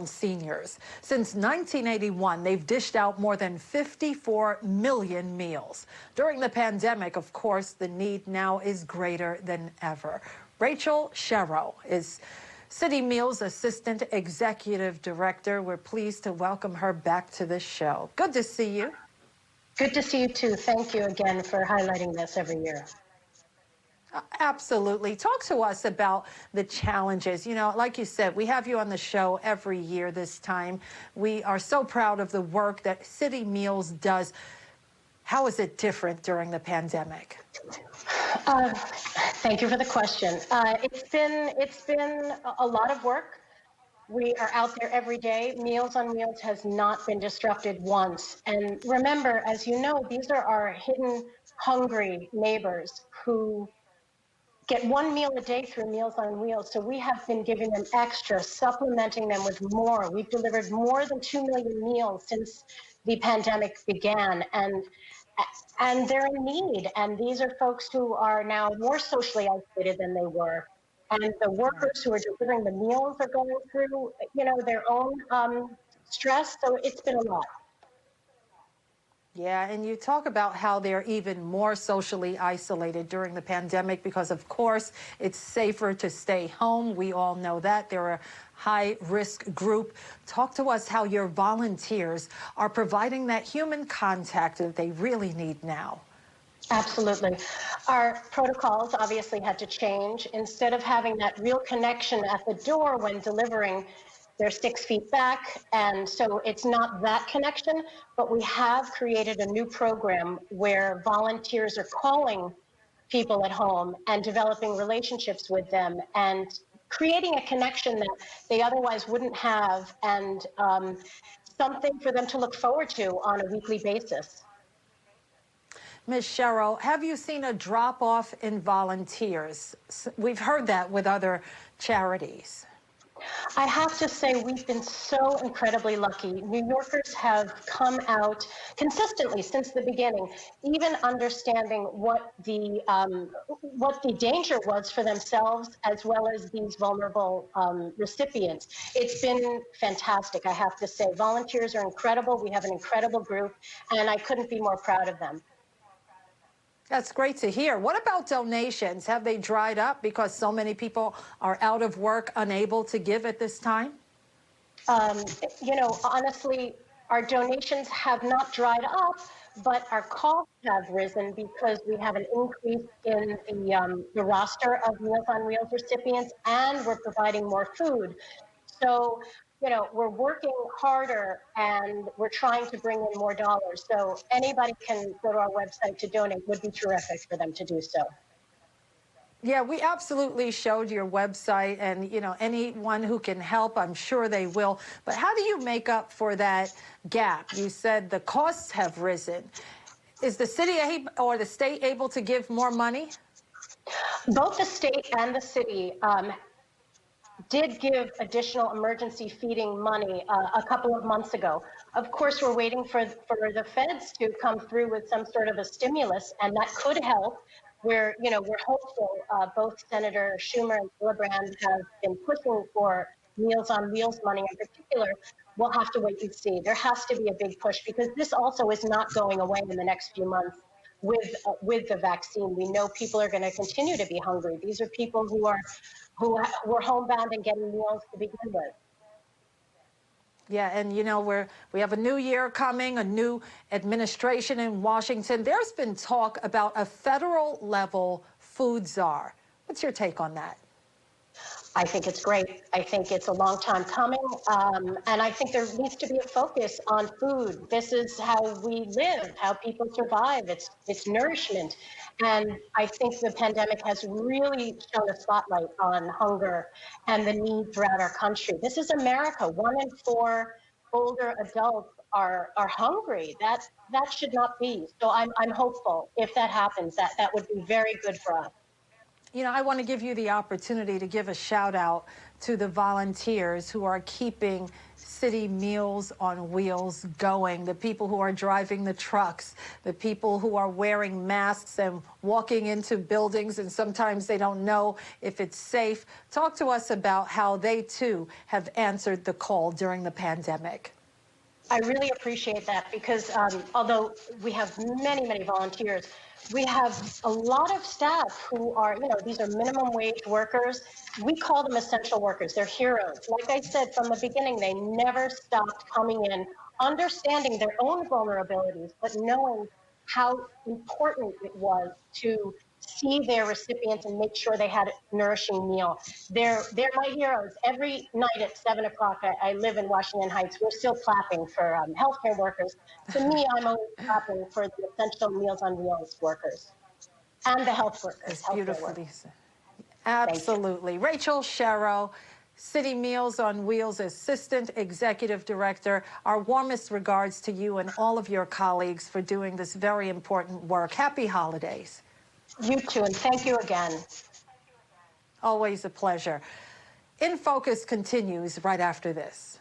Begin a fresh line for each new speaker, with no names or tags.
seniors. Since 1981, they've dished out more than 54 million meals. During the pandemic, of course, the need now is greater than ever. Rachel Sherrow is Citymeals Assistant Executive Director. We're pleased to welcome her back to the show. Good to see you.
Good to see you too. Thank you again for highlighting this every year.
Absolutely. Talk to us about the challenges. You know, like you said, we have you on the show every year this time. We are so proud of the work that Citymeals does. How is it different during the pandemic?
Thank you for the question. It's been a lot of work. We are out there every day. Meals on Wheels has not been disrupted once. And remember, as you know, these are our hidden, hungry neighbors who get one meal a day through Meals on Wheels. So we have been giving them extra, supplementing them with more. We've delivered more than 2 million meals since the pandemic began. And they're in need. And these are folks who are now more socially isolated than they were. And the workers who are delivering the meals are going through, their own stress. So it's been a lot.
Yeah, and you talk about how they're even more socially isolated during the pandemic because, of course, it's safer to stay home. We all know that. They're a high-risk group. Talk to us how your volunteers are providing that human contact that they really need now.
Absolutely. Our protocols obviously had to change. Instead of having that real connection at the door when delivering, they're 6 feet back, and so it's not that connection, but we have created a new program where volunteers are calling people at home and developing relationships with them and creating a connection that they otherwise wouldn't have, and something for them to look forward to on a weekly basis.
Ms. Sherrow, have you seen a drop-off in volunteers? We've heard that with other charities.
I have to say we've been so incredibly lucky. New Yorkers have come out consistently since the beginning, even understanding what the danger was for themselves as well as these vulnerable recipients. It's been fantastic, I have to say. Volunteers are incredible. We have an incredible group, and I couldn't be more proud of them.
That's great to hear. What about donations? Have they dried up because so many people are out of work, unable to give at this time?
Honestly, our donations have not dried up, but our costs have risen because we have an increase in the roster of Meals on Wheels recipients, and we're providing more food. So, we're working harder and we're trying to bring in more dollars. So anybody can go to our website to donate. Would be terrific for them to do so.
Yeah, we absolutely showed your website, and, anyone who can help, I'm sure they will. But how do you make up for that gap? You said the costs have risen. Is the city or the state able to give more money?
Both the state and the city did give additional emergency feeding money a couple of months ago. Of course, we're waiting for the feds to come through with some sort of a stimulus, and that could help. We're hopeful. Both Senator Schumer and Gillibrand have been pushing for Meals on Wheels money in particular. We'll have to wait and see. There has to be a big push because this also is not going away in the next few months with the vaccine. We know people are going to continue to be hungry. These are people who were homebound and getting meals to begin with.
Yeah, and we have a new year coming, a new administration in Washington. There's been talk about a federal level food czar. What's your take on that?
I think it's great. I think it's a long time coming, and I think there needs to be a focus on food. This is how we live, how people survive. It's nourishment, and I think the pandemic has really shown a spotlight on hunger and the need throughout our country. This is America. 1 in 4 older adults are hungry. That should not be. So I'm hopeful if that happens. That would be very good for us.
You know, I want to give you the opportunity to give a shout out to the volunteers who are keeping City Meals on Wheels going, the people who are driving the trucks, the people who are wearing masks and walking into buildings, and sometimes they don't know if it's safe. Talk to us about how they, too, have answered the call during the pandemic.
I really appreciate that because although we have many, many volunteers, we have a lot of staff who are, these are minimum wage workers. We call them essential workers. They're heroes. Like I said from the beginning, they never stopped coming in, understanding their own vulnerabilities, but knowing how important it was to see their recipients and make sure they had a nourishing meal. They're my heroes. Every night at 7 o'clock, I live in Washington Heights, we're still clapping for healthcare workers. To me, I'm always clapping for the essential Meals on Wheels workers and the health workers,
It's
healthcare
beautifully
workers.
said. Absolutely. Rachel Sherrow, City Meals on Wheels Assistant Executive Director. Our warmest regards to you and all of your colleagues for doing this very important work. Happy holidays.
You too, and thank you again.
Always a pleasure. In Focus continues right after this.